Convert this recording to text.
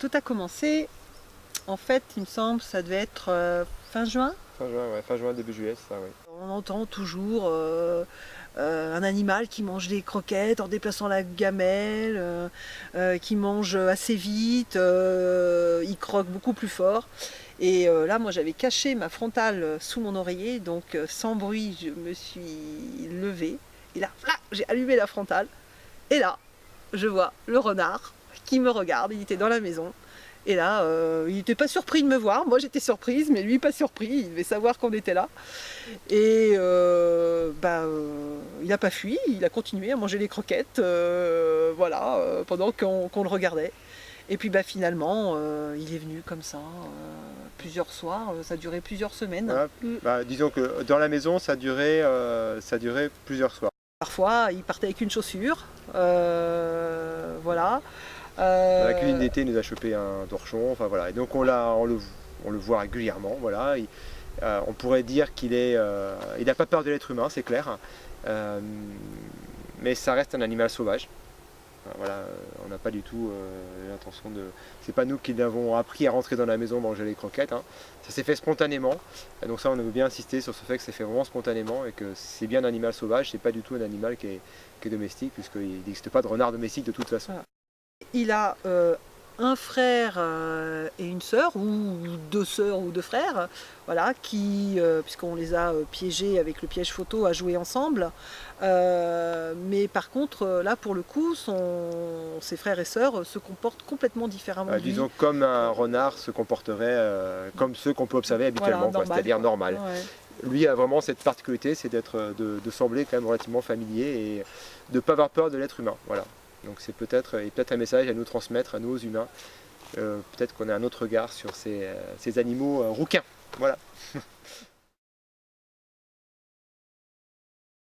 tout a commencé, en fait, il me semble, ça devait être fin juin. Fin juin, début juillet, c'est ça, oui. On entend toujours un animal qui mange des croquettes en déplaçant la gamelle, qui mange assez vite, il croque beaucoup plus fort. Et là, moi, j'avais caché ma frontale sous mon oreiller, donc sans bruit, je me suis levée. Et là, j'ai allumé la frontale. Et là, je vois le renard qui me regarde, il était dans la maison. Et là, il n'était pas surpris de me voir, moi j'étais surprise, mais lui pas surpris, il devait savoir qu'on était là. Et il n'a pas fui, il a continué à manger les croquettes, voilà, pendant qu'on le regardait. Et puis finalement, il est venu comme ça, plusieurs soirs, ça a duré plusieurs semaines. Voilà. Disons que dans la maison, ça durait plusieurs soirs. Parfois, il partait avec une chaussure, voilà. Dans la cuisine d'été, il nous a chopé un torchon, enfin voilà. Et donc on le voit régulièrement, voilà. On pourrait dire qu'il n'a pas peur de l'être humain, c'est clair. Mais ça reste un animal sauvage. Voilà, on n'a pas du tout l'intention de... C'est pas nous qui l'avons appris à rentrer dans la maison manger les croquettes, hein. Ça s'est fait spontanément. Et donc ça, on veut bien insister sur ce fait que c'est fait vraiment spontanément et que c'est bien un animal sauvage, c'est pas du tout un animal qui est domestique, puisqu'il n'existe pas de renard domestique de toute façon. Voilà. Il a un frère et une sœur, ou deux sœurs ou deux frères, voilà, qui, puisqu'on les a piégés avec le piège photo, à jouer ensemble. Mais par contre, là, pour le coup, ses frères et sœurs se comportent complètement différemment de lui. Disons comme un renard se comporterait comme ceux qu'on peut observer habituellement, Voilà, c'est-à-dire normal. Ouais. Lui a vraiment cette particularité, c'est de sembler quand même relativement familier et de ne pas avoir peur de l'être humain. Voilà. Donc c'est peut-être un message à nous transmettre, à nous humains. Peut-être qu'on a un autre regard sur ces animaux rouquins. Voilà.